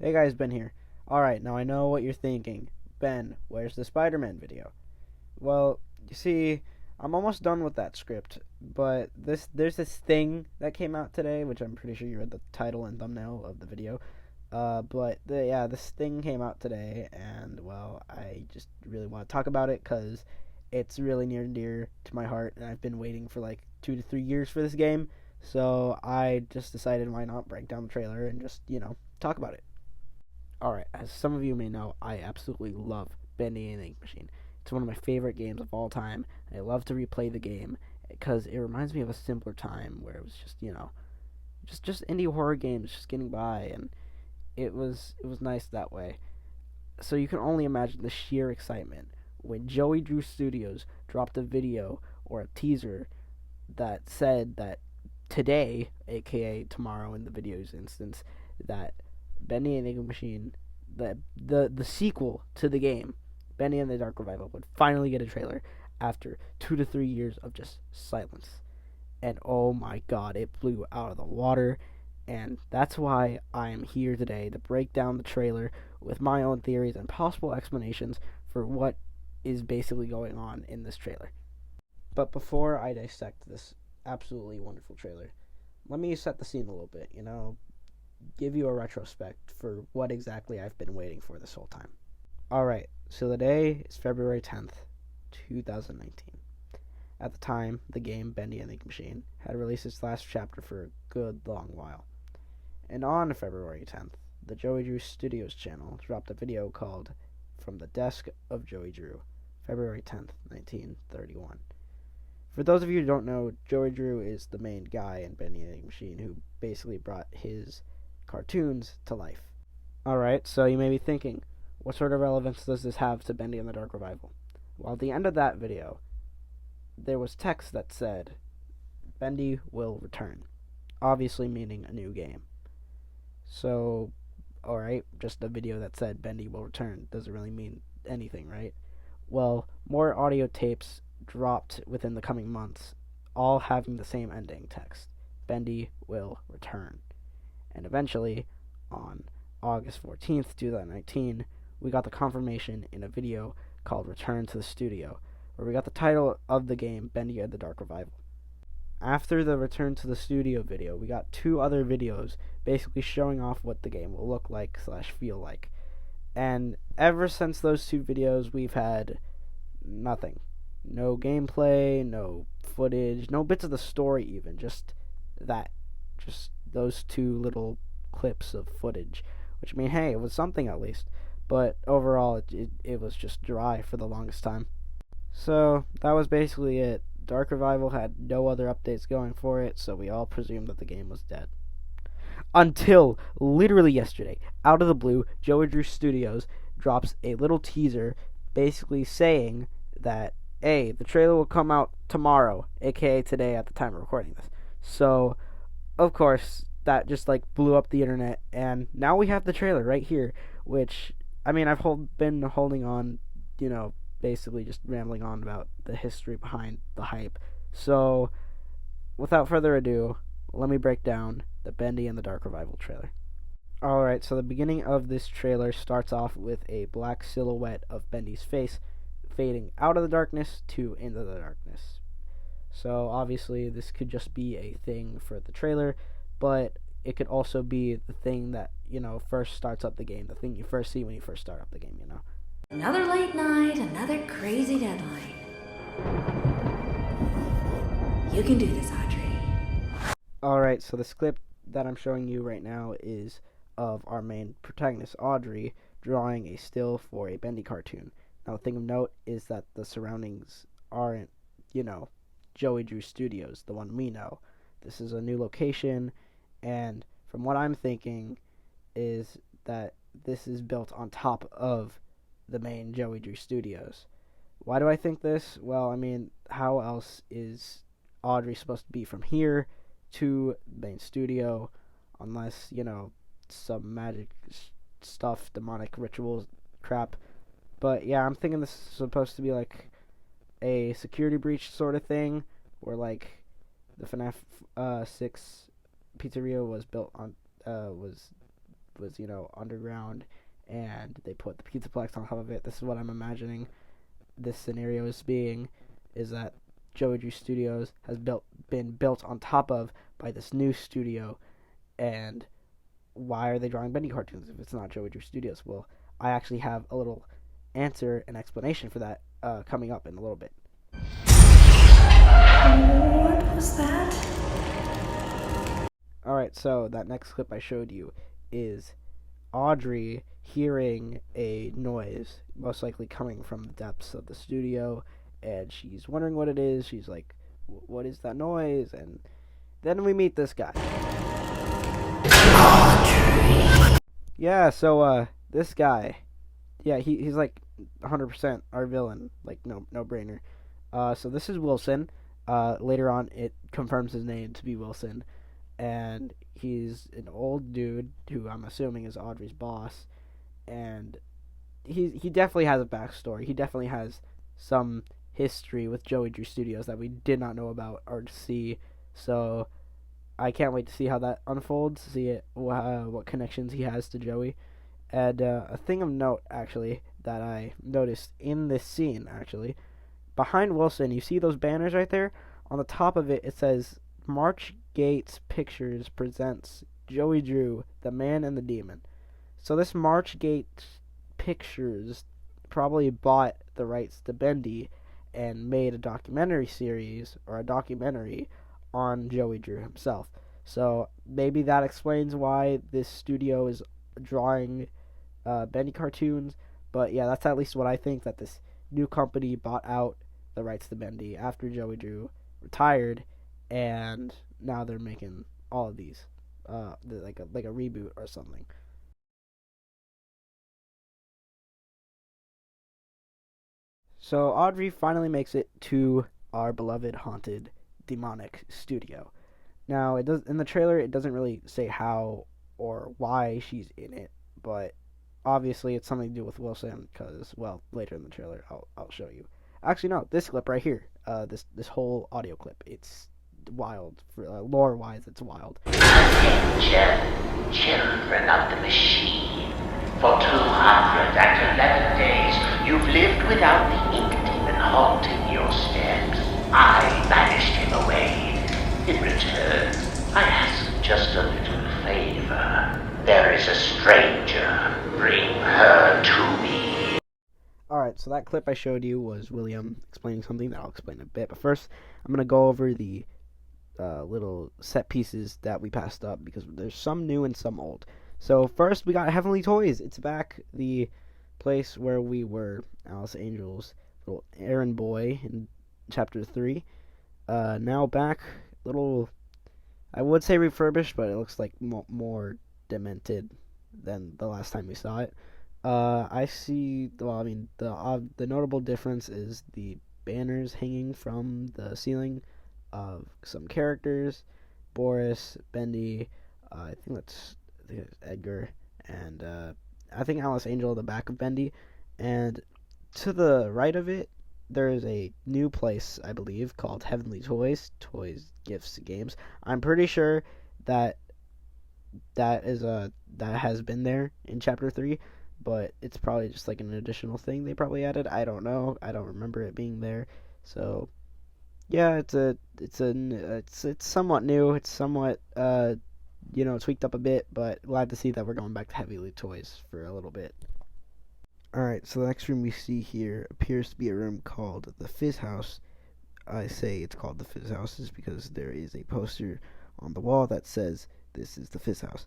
Hey guys, Ben here. Alright, now I know what you're thinking. Ben, where's the Spider-Man video? Well, you see, I'm almost done with that script, but there's this thing that came out today, which I'm pretty sure you read the title and thumbnail of the video. But this thing came out today, and well, I just really want to talk about it because it's really near and dear to my heart, and I've been waiting for like 2 to 3 years for this game. So I just decided why not break down the trailer and just talk about it. Alright, as some of you may know, I absolutely love Bendy and the Ink Machine. It's one of my favorite games of all time. I love to replay the game because it reminds me of a simpler time where it was just indie horror games just getting by, and it was nice that way. So you can only imagine the sheer excitement when Joey Drew Studios dropped a video or a teaser that said that today, aka tomorrow in the video's instance, that Bendy and the Ink Machine, the sequel to the game, Bendy and the Dark Revival, would finally get a trailer after 2 to 3 years of just silence. And oh my god, it blew out of the water. And that's why I am here today to break down the trailer with my own theories and possible explanations for what is basically going on in this trailer. But before I dissect this absolutely wonderful trailer, let me set the scene a little bit, give you a retrospect for what exactly I've been waiting for this whole time. Alright, so the day is February 10th, 2019. At the time, the game Bendy and the Ink Machine had released its last chapter for a good long while. And on February 10th, the Joey Drew Studios channel dropped a video called From the Desk of Joey Drew, February 10th, 1931. For those of you who don't know, Joey Drew is the main guy in Bendy and the Ink Machine who basically brought his cartoons to life. Alright, so you may be thinking, what sort of relevance does this have to Bendy and the Dark Revival? Well, at the end of that video, there was text that said, Bendy will return, obviously meaning a new game. So, alright, just a video that said Bendy will return doesn't really mean anything, right? Well, more audio tapes dropped within the coming months, all having the same ending text, Bendy will return. And eventually, on August 14th, 2019, we got the confirmation in a video called Return to the Studio, where we got the title of the game, Bendy and the Dark Revival. After the Return to the Studio video, we got two other videos basically showing off what the game will look like / feel like. And ever since those two videos, we've had nothing. No gameplay, no footage, no bits of the story even, just that. Just those two little clips of footage, which hey, it was something at least, but overall it was just dry for the longest time. So that was basically it. Dark Revival had no other updates going for it, so we all presumed that the game was dead. Until literally yesterday, out of the blue, Joey Drew Studios drops a little teaser basically saying that, hey, the trailer will come out tomorrow, aka today at the time of recording this. So of course, that just blew up the internet, and now we have the trailer right here, which I've been holding on, basically just rambling on about the history behind the hype. So, without further ado, let me break down the Bendy and the Dark Revival trailer. Alright, so the beginning of this trailer starts off with a black silhouette of Bendy's face fading out of the darkness to into the darkness. So obviously this could just be a thing for the trailer, but it could also be the thing that, first starts up the game, the thing you first see when you first start up the game. Another late night, another crazy deadline. You can do this, Audrey. Alright, so the clip that I'm showing you right now is of our main protagonist, Audrey, drawing a still for a Bendy cartoon. Now the thing of note is that the surroundings aren't, Joey Drew Studios, the one we know. This is a new location, and from what I'm thinking is that this is built on top of the main Joey Drew Studios. Why do I think this? Well, how else is Audrey supposed to be from here to the main studio unless, some magic stuff, demonic rituals crap. But yeah, I'm thinking this is supposed to be like a security breach sort of thing, where the FNAF 6 pizzeria was built on was was, underground, and they put the Pizzaplex on top of it. This is what I'm imagining this scenario is being, is that Joey Drew Studios has been built on top of by this new studio, and why are they drawing Bendy cartoons if it's not Joey Drew Studios? Well, I actually have a little answer and explanation for that coming up in a little bit. What was that? Alright, so that next clip I showed you is Audrey hearing a noise, most likely coming from the depths of the studio, and she's wondering what it is. She's like, what is that noise? And then we meet this guy. Yeah, so this guy, yeah, he's like 100% our villain, like no brainer. So this is Wilson. Later on, it confirms his name to be Wilson, and he's an old dude who I'm assuming is Audrey's boss, and he definitely has a backstory. He definitely has some history with Joey Drew Studios that we did not know about or see. So I can't wait to see how that unfolds. See what connections he has to Joey. And a thing of note, actually, that I noticed in this scene, actually, behind Wilson, you see those banners right there? On the top of it, it says, March Gates Pictures presents Joey Drew, the Man and the Demon. So this March Gates Pictures probably bought the rights to Bendy and made a documentary series, or a documentary, on Joey Drew himself. So maybe that explains why this studio is drawing Bendy cartoons. But yeah, that's at least what I think, that this new company bought out the rights to Bendy after Joey Drew retired, and now they're making all of these, like a reboot or something. So Audrey finally makes it to our beloved haunted demonic studio. Now, it does in the trailer. It doesn't really say how or why she's in it, but obviously it's something to do with Wilson. Because, well, later in the trailer, I'll show you. Actually, no, this clip right here. This whole audio clip. It's wild. For lore wise, it's wild. Attention, children of the machine. For 211 days, you've lived without the ink demon haunting your steps. I banished him away. In return, I ask just a little favor. There is a stranger. Bring her to me. Alright, so that clip I showed you was William explaining something that I'll explain in a bit. But first, I'm going to go over the little set pieces that we passed up, because there's some new and some old. So first, we got Heavenly Toys. It's back, the place where we were Alice Angel's little errand boy in Chapter 3. Now back, little, I would say refurbished, but it looks like more demented than the last time we saw it. I see, well, I mean, the notable difference is the banners hanging from the ceiling of some characters. Boris, Bendy, I think it's Edgar, and I think Alice Angel at the back of Bendy. And to the right of it, there is a new place, I believe, called Heavenly Toys. Toys, gifts, games. I'm pretty sure that has been there in Chapter 3, but it's probably just like an additional thing they probably added. I don't know. I don't remember it being there. So yeah, it's somewhat new. It's somewhat tweaked up a bit, but glad to see that we're going back to Heavenly Toys for a little bit. Alright, so the next room we see here appears to be a room called the Fizz House. I say it's called the Fizz House is because there is a poster on the wall that says this is the Fizz House.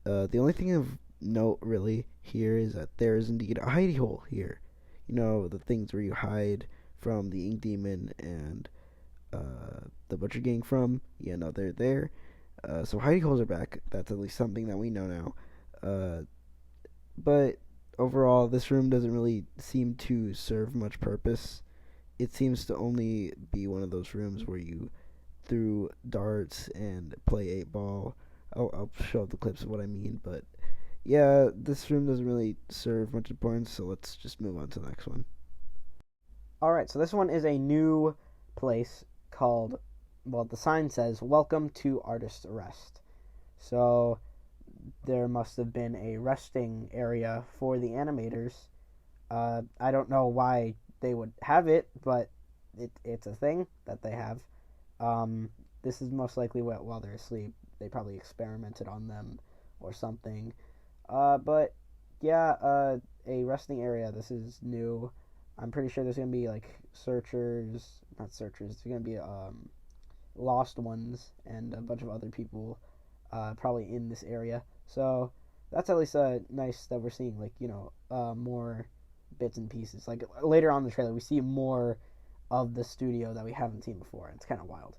The only thing of note really here is that there is indeed a hidey hole here. You know, the things where you hide from the Ink Demon and the Butcher Gang from. Yeah, no, they're there. So hidey holes are back. That's at least something that we know now. But overall, this room doesn't really seem to serve much purpose. It seems to only be one of those rooms where you threw darts and play 8-ball. I'll show the clips of what I mean, but yeah, this room doesn't really serve much importance, so let's just move on to the next one. Alright, so this one is a new place called, well, the sign says, Welcome to Artist Arrest. So there must have been a resting area for the animators. I don't know why they would have it, but it's a thing that they have. Um, this is most likely while they're asleep. They probably experimented on them or something. But yeah, a resting area. This is new. I'm pretty sure there's gonna be like searchers, not searchers. There's gonna be lost ones and a bunch of other people, probably in this area. So that's at least nice that we're seeing like more bits and pieces. Like later on in the trailer, we see more of the studio that we haven't seen before. It's kind of wild.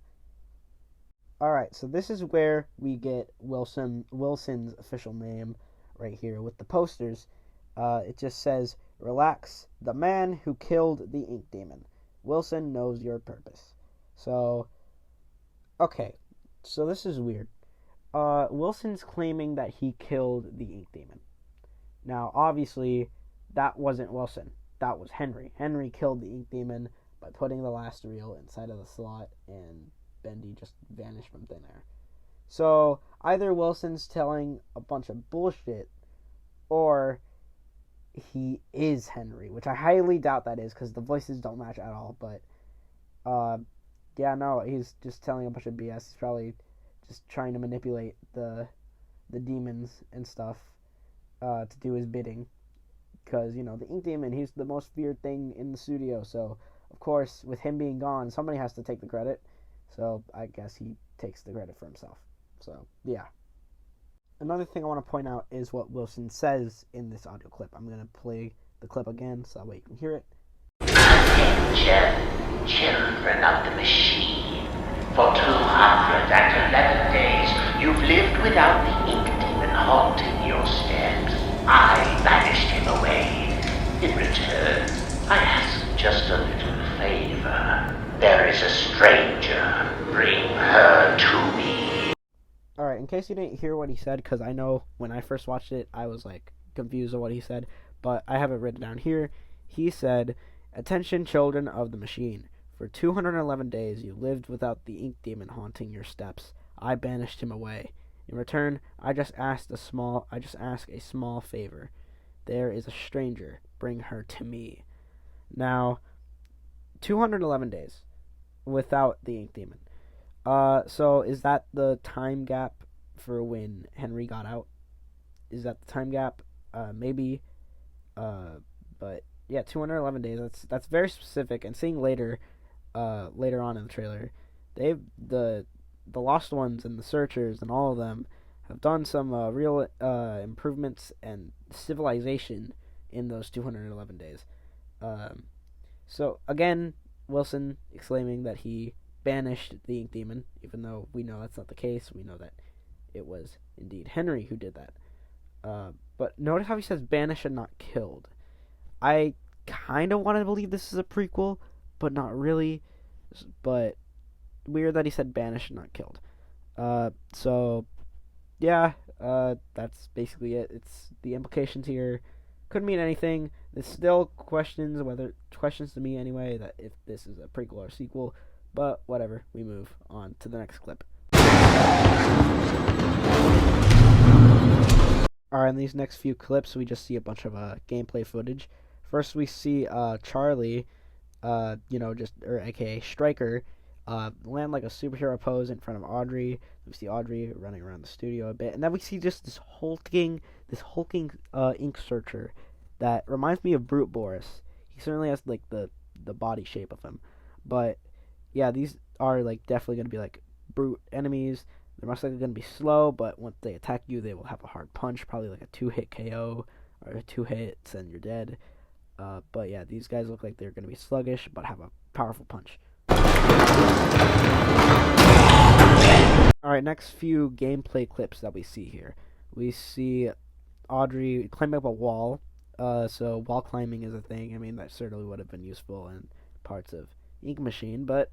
All right, so this is where we get Wilson's official name right here with the posters. It just says, "Relax, the man who killed the ink demon. Wilson knows your purpose." So, okay, so this is weird. Wilson's claiming that he killed the ink demon. Now, obviously, that wasn't Wilson. That was Henry. Henry killed the ink demon by putting the last reel inside of the slot, and Bendy just vanished from thin air. So either Wilson's telling a bunch of bullshit, or he is Henry, which I highly doubt that is because the voices don't match at all. But yeah, no, he's just telling a bunch of BS. He's probably just trying to manipulate the demons and stuff to do his bidding. Because the ink demon, he's the most feared thing in the studio. So of course, with him being gone, somebody has to take the credit. So I guess he takes the credit for himself. So yeah. Another thing I want to point out is what Wilson says in this audio clip. I'm going to play the clip again so that way you can hear it. Attention, children of the machine. For 211 days, you've lived without the ink demon haunting your steps. I banished him away. In return, I ask just a little favor. There is a stranger. Bring her to me. Alright, in case you didn't hear what he said, because I know when I first watched it, I was like confused of what he said, but I have it written down here. He said, "Attention, children of the machine. For 211 days you lived without the ink demon haunting your steps. I banished him away. In return, I just ask a small favor. There is a stranger. Bring her to me." Now, 211 days without the ink demon. So is that the time gap for when Henry got out? Is that the time gap? Maybe. But yeah, 211 days. That's very specific. And seeing later on in the trailer, the Lost Ones and the Searchers and all of them have done some real improvements and civilization in those 211 days. So again, Wilson exclaiming that he banished the ink demon, even though we know that's not the case. We know that it was indeed Henry who did that. But notice how he says banished and not killed. I kind of want to believe this is a prequel, but not really. But weird that he said banished and not killed. So yeah, that's basically it. It's the implications here. Could mean anything. There's still questions to me anyway, that if this is a prequel or sequel. But whatever, we move on to the next clip. Alright, in these next few clips, we just see a bunch of gameplay footage. First, we see Charlie, aka Stryker, land like a superhero pose in front of Audrey. We see Audrey running around the studio a bit, and then we see just this hulking ink searcher that reminds me of Brute Boris. He certainly has like the body shape of him, but yeah, these are like definitely going to be like brute enemies. They're most likely going to be slow, but once they attack you, they will have a hard punch, probably like a 2-hit KO or 2 hits and you're dead. But yeah, these guys look like they're going to be sluggish, but have a powerful punch. Alright, next few gameplay clips that we see here. We see Audrey climbing up a wall. So wall climbing is a thing. I mean, that certainly would have been useful in parts of Ink Machine, but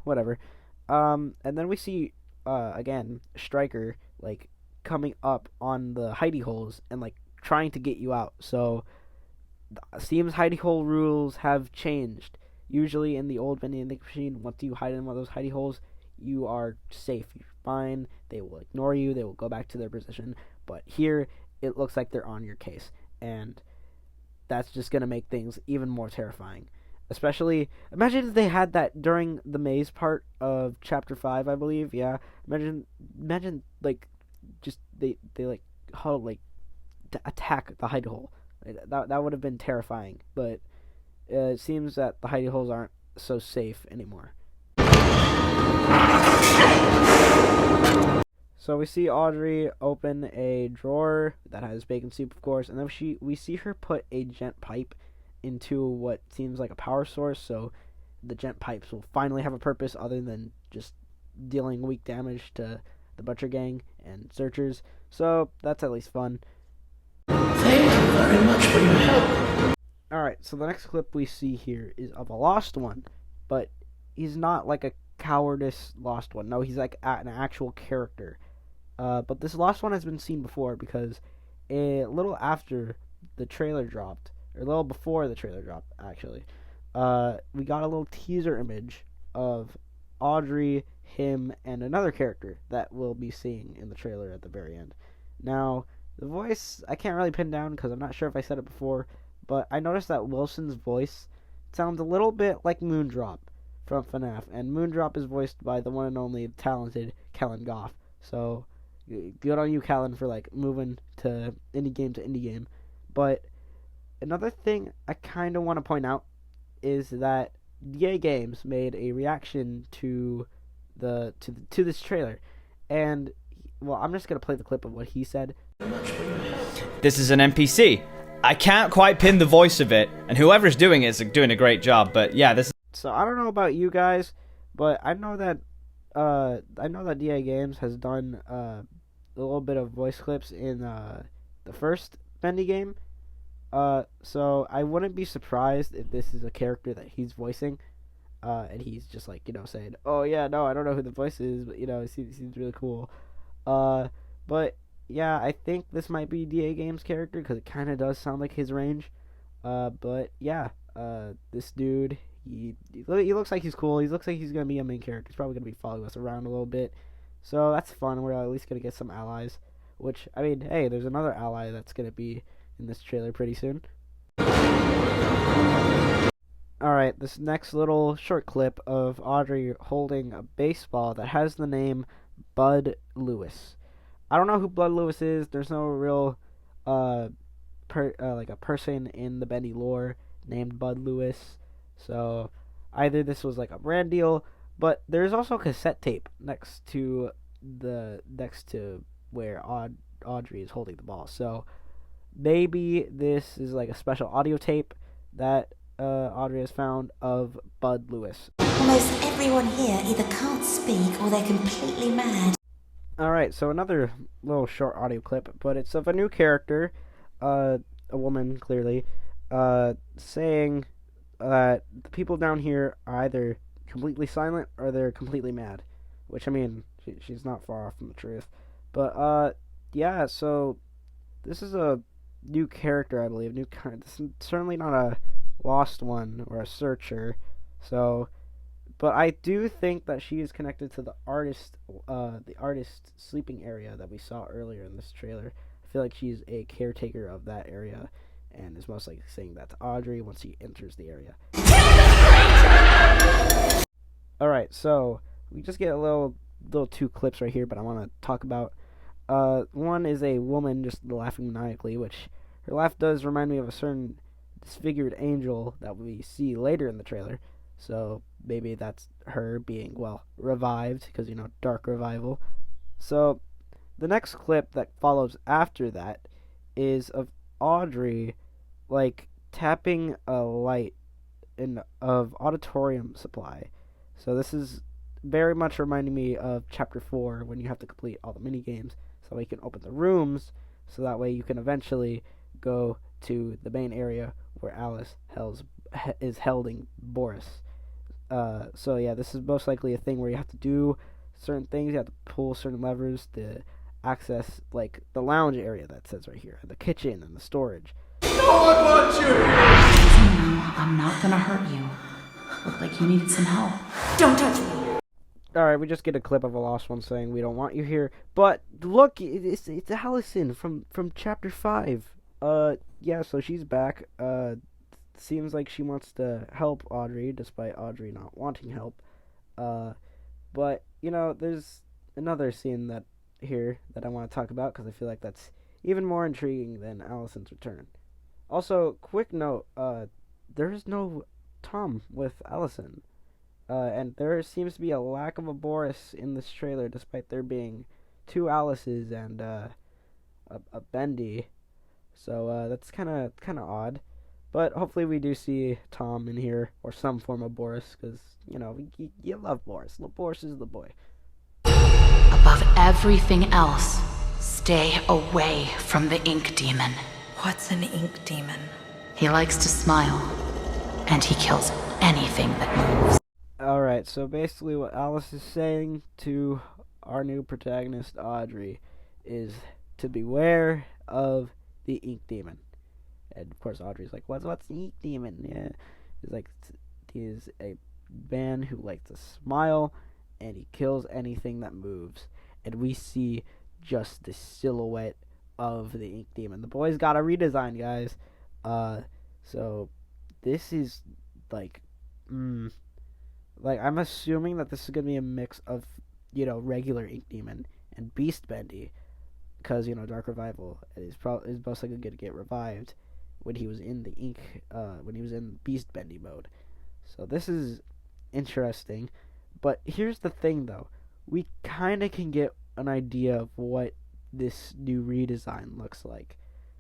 whatever. And then we see again Stryker like coming up on the hidey holes and like trying to get you out. So seems hidey hole rules have changed. Usually in the old Bendy and Ink Machine, once you hide in one of those hidey holes, you are safe. You're fine. They will ignore you. They will go back to their position. But here, it looks like they're on your case, and that's just going to make things even more terrifying. Especially, imagine if they had that during the maze part of Chapter 5, I believe, yeah. Imagine like, just, they like, huddle, like, to attack the hidey hole. That would have been terrifying, but it seems that the hidey holes aren't so safe anymore. So we see Audrey open a drawer that has bacon soup, of course, and then we see her put a gent pipe into what seems like a power source, so the gent pipes will finally have a purpose other than just dealing weak damage to the Butcher Gang and searchers. So that's at least fun. Thank you very much for your help. Alright, so the next clip we see here is of a lost one, but he's not like a cowardice lost one. No, he's like an actual character. But this lost one has been seen before because a little after the trailer dropped, or a little before the trailer dropped, actually, we got a little teaser image of Audrey, him, and another character that we'll be seeing in the trailer at the very end. Now, the voice, I can't really pin down because I'm not sure if I said it before, but I noticed that Wilson's voice sounds a little bit like Moondrop from FNAF, and Moondrop is voiced by the one and only talented Kellen Goff. So, good on you, Kellen, for like moving to indie game. But another thing I kind of want to point out is that DA Games made a reaction to this trailer, and well, I'm just gonna play the clip of what he said. This is an NPC. I can't quite pin the voice of it, and whoever's doing it is doing a great job. But yeah, this. So I don't know about you guys, but I know that DA Games has done a little bit of voice clips in the first Bendy game. So I wouldn't be surprised if this is a character that he's voicing, and he's just like, saying, "Oh yeah, no, I don't know who the voice is, but it seems really cool." But yeah, I think this might be DA Games' character because it kind of does sound like his range. But yeah, this dude, he looks like he's cool. He looks like he's gonna be a main character. He's probably gonna be following us around a little bit. So that's fun. We're at least gonna get some allies. Which, I mean, hey, there's another ally that's gonna be in this trailer pretty soon. Alright, this next little short clip of Audrey holding a baseball that has the name Bud Lewis. I don't know who Bud Lewis is. There's no real like a person in the Bendy lore named Bud Lewis. So either this was like a brand deal, but there's also a cassette tape next to where Audrey is holding the ball. So maybe this is like a special audio tape that Audrey has found of Bud Lewis. Almost everyone here either can't speak or they're completely mad. Alright, so another little short audio clip, but it's of a new character, a woman, clearly, saying that the people down here are either completely silent or they're completely mad. Which, I mean, she's not far off from the truth. But, yeah, so this is a new character, I believe. This is certainly not a lost one or a searcher. So, but I do think that she is connected to the artist sleeping area that we saw earlier in this trailer. I feel like she's a caretaker of that area and is most likely saying that to Audrey once she enters the area. Alright, so we just get a little two clips right here, but I want to talk about. One is a woman just laughing maniacally, which her laugh does remind me of a certain disfigured angel that we see later in the trailer. So maybe that's her being, well, revived, because, dark revival. So the next clip that follows after that is of Audrey, like, tapping a light of auditorium supply. So this is very much reminding me of Chapter 4, when you have to complete all the mini games, so that you can open the rooms, so that way you can eventually go to the main area where Alice is holding Boris. So yeah, this is most likely a thing where you have to do certain things. You have to pull certain levers to access, like, the lounge area that says right here, the kitchen and the storage. No one wants you! No, I'm not gonna hurt you. Looked like you needed some help. Don't touch me! Alright, we just get a clip of a lost one saying we don't want you here. But look, it's Allison from chapter 5. Yeah, so she's back. Seems like she wants to help Audrey, despite Audrey not wanting help. But, there's another scene that I want to talk about, because I feel like that's even more intriguing than Allison's return. Also, quick note, there's no Tom with Allison. And there seems to be a lack of a Boris in this trailer, despite there being 2 Alices and a Bendy. So that's kind of odd. But hopefully we do see Tom in here, or some form of Boris, because, you love Boris. Boris is the boy. Above everything else, stay away from the ink demon. What's an ink demon? He likes to smile, and he kills anything that moves. Alright, so basically what Alice is saying to our new protagonist, Audrey, is to beware of the ink demon. And of course Audrey's like, what's the ink demon? Yeah. He's like, he is a man who likes to smile, and he kills anything that moves. And we see just the silhouette of the ink demon. The boy's got a redesign, guys. So this is like, I'm assuming that this is gonna be a mix of, regular ink demon and Beast Bendy, because Dark Revival is most likely gonna get revived when he was in the ink, when he was in Beast Bendy mode. So this is interesting. But here's the thing, though. We kind of can get an idea of what this new redesign looks like,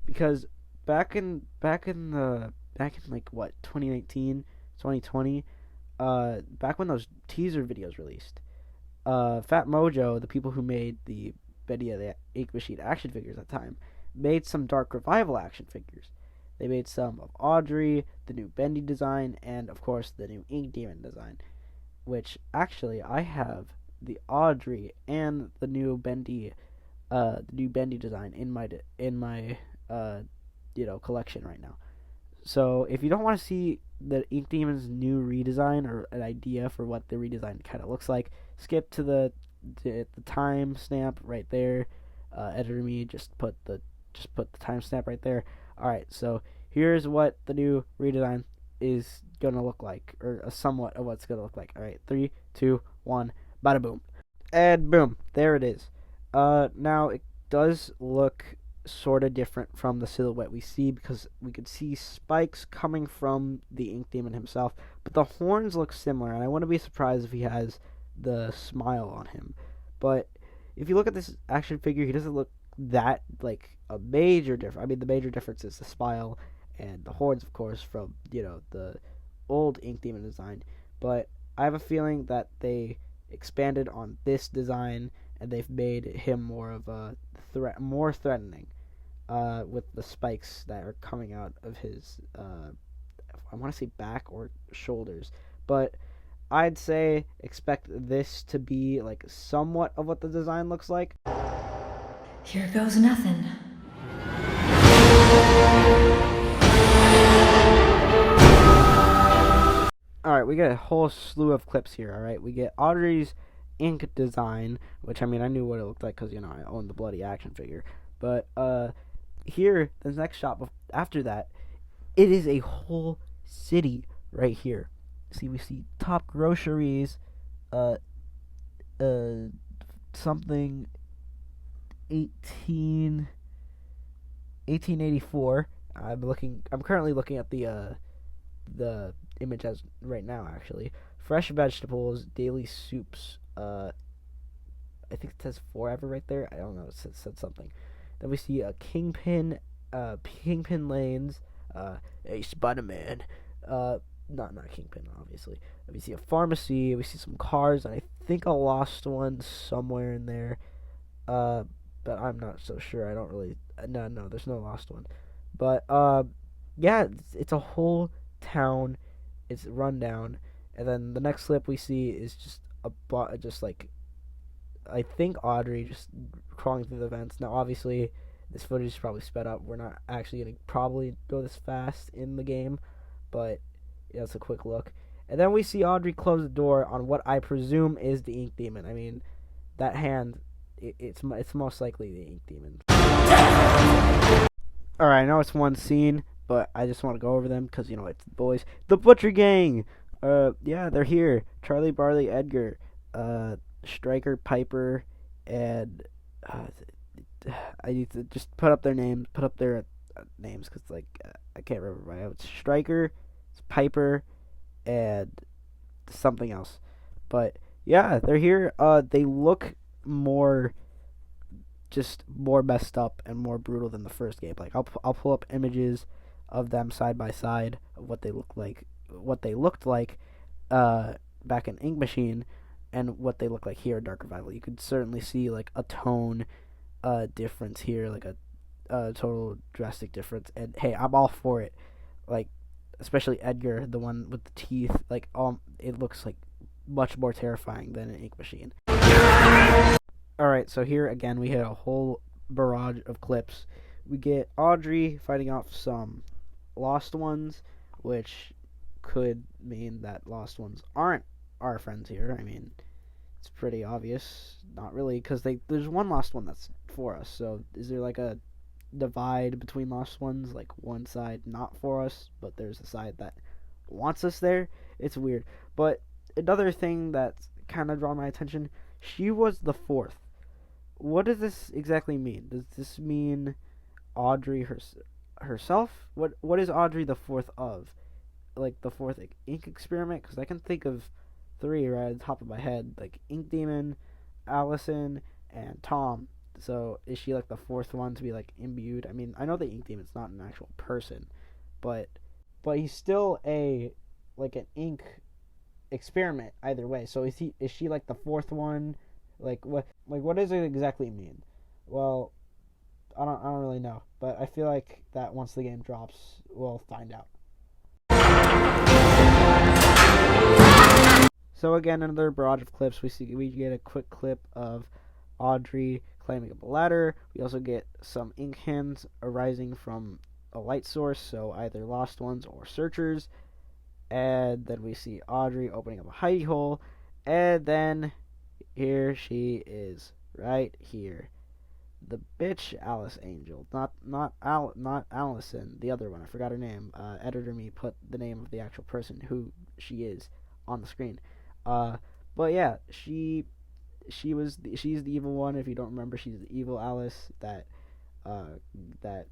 because back in 2019, 2020, back when those teaser videos released, Fat Mojo, the people who made the Bendy the Ink Machine action figures at the time, made some Dark Revival action figures. They made some of Audrey, the new Bendy design, and of course the new Ink Demon design. Which actually I have the Audrey and the new Bendy design in my collection right now. So if you don't want to see the Ink Demon's new redesign, or an idea for what the redesign kind of looks like, skip to the time stamp right there. Editor me, just put the timestamp right there. All right, so here's what the new redesign is gonna look like, or somewhat of what's gonna look like. All right, 3, 2, 1, bada boom, and boom, there it is. Now it does look sort of different from the silhouette we see, because we could see spikes coming from the Ink Demon himself, but the horns look similar, and I wouldn't be surprised if he has the smile on him. But if you look at this action figure, he doesn't look that like a major difference. I mean, the major difference is the smile and the horns, of course, from the old Ink Demon design. But I have a feeling that they expanded on this design, and they've made him more of a more threatening, with the spikes that are coming out of his, I want to say back or shoulders, but I'd say expect this to be like somewhat of what the design looks like. Here goes nothing. Alright, we get a whole slew of clips here, alright? We get Audrey's ink design, which, I mean, I knew what it looked like because, I own the bloody action figure. But, here, the next shot after that, it is a whole city right here. See, we see Top Groceries, something 1884. I'm currently looking at the image as right now, actually. Fresh vegetables, daily soups. I think it says forever right there. I don't know. It said something. Then we see a Kingpin lanes. A Spider-Man. Not Kingpin, obviously. We see a pharmacy. We see some cars, and I think a lost one somewhere in there. But I'm not so sure. I don't really. No, there's no lost one. But yeah, it's a whole town. It's run down, and then the next clip we see is just like, I think Audrey just crawling through the vents. Now, obviously, this footage is probably sped up. We're not actually gonna probably go this fast in the game, but yeah, it's a quick look. And then we see Audrey close the door on what I presume is the ink demon. I mean, that hand, it's most likely the ink demon. Alright, I know it's one scene, but I just want to go over them because, it's the boys. The Butcher Gang! Yeah, they're here. Charlie, Barley, Edgar, Striker, Piper, and I need to just put up their names because, I can't remember right now. It's Striker, it's Piper, and something else. But, yeah, they're here. They look more messed up and more brutal than the first game. Like, I'll pull up images of them side by side of what they looked like back in Ink Machine and what they look like here in Dark Revival. You could certainly see like a tone difference here, like a total drastic difference. And hey, I'm all for it. Like, especially Edgar, the one with the teeth, like it looks like much more terrifying than an Ink Machine. Alright, so here again we hit a whole barrage of clips. We get Audrey fighting off some Lost Ones, which could mean that Lost Ones aren't our friends here. I mean, it's pretty obvious. Not really, because there's one Lost One that's for us. So is there like a divide between Lost Ones? Like one side not for us, but there's a side that wants us there? It's weird. But another thing that's kind of drawn my attention, she was the fourth. What does this exactly mean? Does this mean Audrey herself? What is Audrey the fourth of? Like the fourth ink experiment? Because I can think of 3 right at the top of my head, like Ink Demon, Allison, and Tom. So is she like the fourth one to be like imbued? I mean, I know the Ink Demon's not an actual person, but he's still an ink experiment either way. So is she like the fourth one? What does it exactly mean? Well, I don't really know, but I feel like that once the game drops, we'll find out. So again, another barrage of clips. We get a quick clip of Audrey climbing up a ladder. We also get some ink hands arising from a light source, so either Lost Ones or Searchers. And then we see Audrey opening up a hidey hole, and then here she is, right here. The bitch Alice Angel, not Allison, the other one. I forgot her name. Editor me put the name of the actual person who she is on the screen. But yeah, she's the evil one. If you don't remember, she's the evil Alice that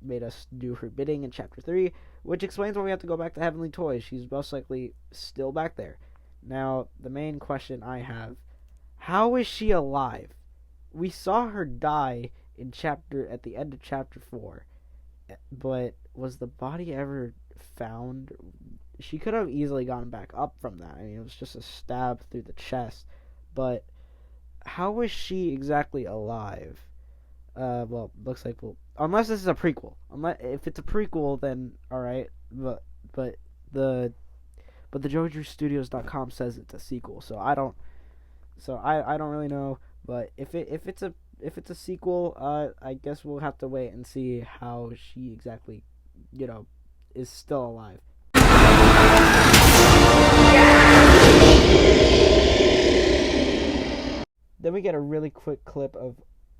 made us do her bidding in Chapter 3, which explains why we have to go back to Heavenly Toys. She's most likely still back there. Now, the main question I have: how is she alive? We saw her die at the end of Chapter 4, but was the body ever found? She could have easily gotten back up from that. I mean, it was just a stab through the chest, but how is she exactly alive? Well, looks like unless this is a prequel. If it's a prequel, then all right. But the JoJoStudios.com says it's a sequel, so I don't really know. But if it's a sequel, I guess we'll have to wait and see how she exactly, is still alive. Then we get a really quick clip of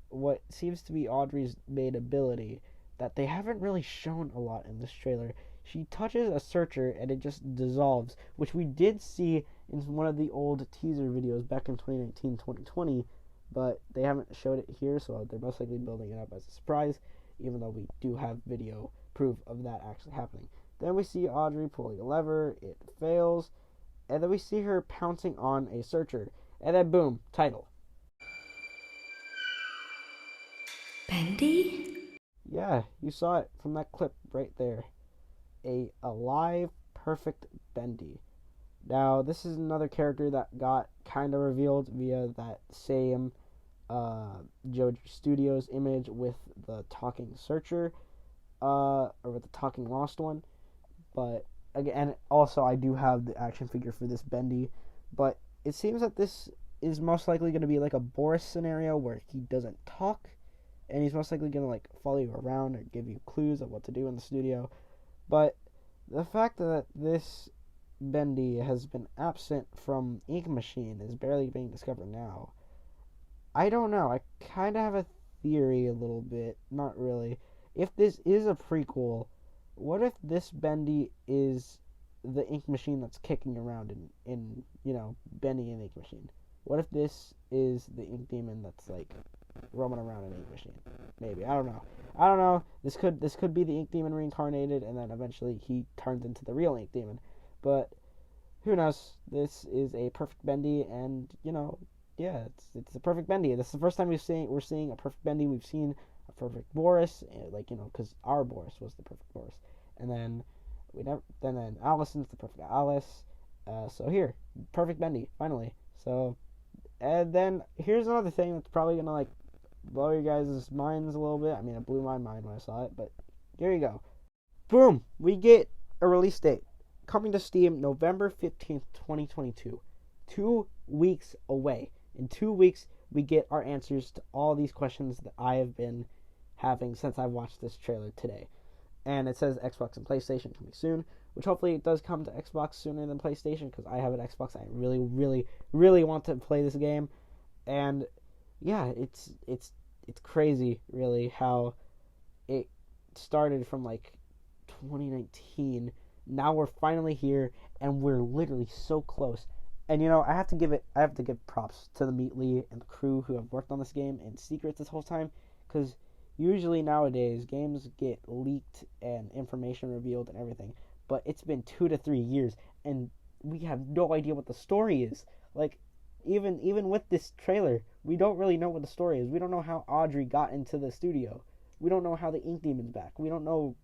what seems to be Audrey's main ability that they haven't really shown a lot in this trailer. She touches a searcher and it just dissolves, which we did see in one of the old teaser videos back in 2019-2020, but they haven't showed it here, so they're most likely building it up as a surprise, even though we do have video proof of that actually happening. Then we see Audrey pulling a lever, it fails, and then we see her pouncing on a searcher, and then boom, title. Bendy? Yeah, you saw it from that clip right there. A alive, perfect Bendy. Now, this is another character that got kind of revealed via that same JoJo Studios image with the talking searcher, or with the talking Lost One. But again, also I do have the action figure for this Bendy, but it seems that this is most likely going to be like a Boris scenario where he doesn't talk, and he's most likely going to follow you around or give you clues of what to do in the studio. But the fact that this Bendy has been absent from Ink Machine, is barely being discovered now. I don't know. I kind of have a theory a little bit. Not really. If this is a prequel, what if this Bendy is the Ink Machine that's kicking around in Bendy and Ink Machine? What if this is the Ink Demon that's like roaming around in Ink Machine? Maybe. I don't know. I don't know. This could be the Ink Demon reincarnated, and then eventually he turns into the real Ink Demon. But who knows? This is a perfect Bendy, and yeah, it's a perfect Bendy. This is the first time we're seeing a perfect Bendy. We've seen a perfect Boris, because our Boris was the perfect Boris, and then then Allison's the perfect Alice. So here, perfect Bendy finally. So, and then here's another thing that's probably gonna like blow your guys' minds a little bit. I mean, it blew my mind when I saw it, but here you go. Boom! We get a release date. Coming to Steam November 15th, 2022. 2 weeks away. In 2 weeks, we get our answers to all these questions that I have been having since I've watched this trailer today. And it says Xbox and PlayStation coming soon, which hopefully it does come to Xbox sooner than PlayStation, because I have an Xbox. I really, really, really want to play this game. And yeah, it's crazy, really, how it started from like 2019. Now we're finally here, and we're literally so close. And I have to give props to the Meatly and the crew who have worked on this game in secret this whole time, because usually nowadays games get leaked and information revealed and everything, but it's been 2 to 3 years, and we have no idea what the story is. Like, even with this trailer, we don't really know what the story is. We don't know how Audrey got into the studio. We don't know how the Ink Demon's back. We don't know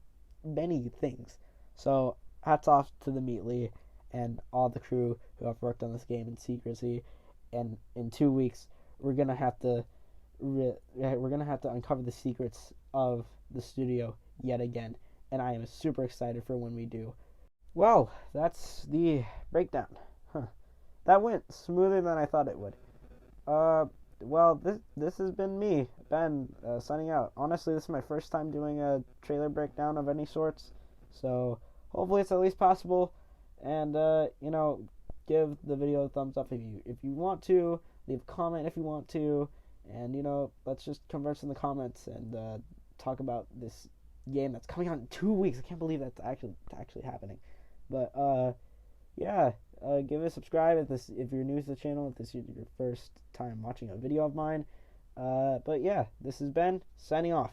many things. So hats off to the Meatly and all the crew who have worked on this game in secrecy. And in 2 weeks, we're gonna have to uncover the secrets of the studio yet again. And I am super excited for when we do. Well, that's the breakdown. That went smoother than I thought it would. Well, this has been me, Ben, signing out. Honestly, this is my first time doing a trailer breakdown of any sorts, so hopefully it's at least possible. And give the video a thumbs up if you want to. Leave a comment if you want to, and let's just converse in the comments and talk about this game that's coming out in 2 weeks. I can't believe that's actually happening. But yeah. Give it a subscribe if you're new to the channel, if this is your first time watching a video of mine. But yeah, this is Ben, signing off.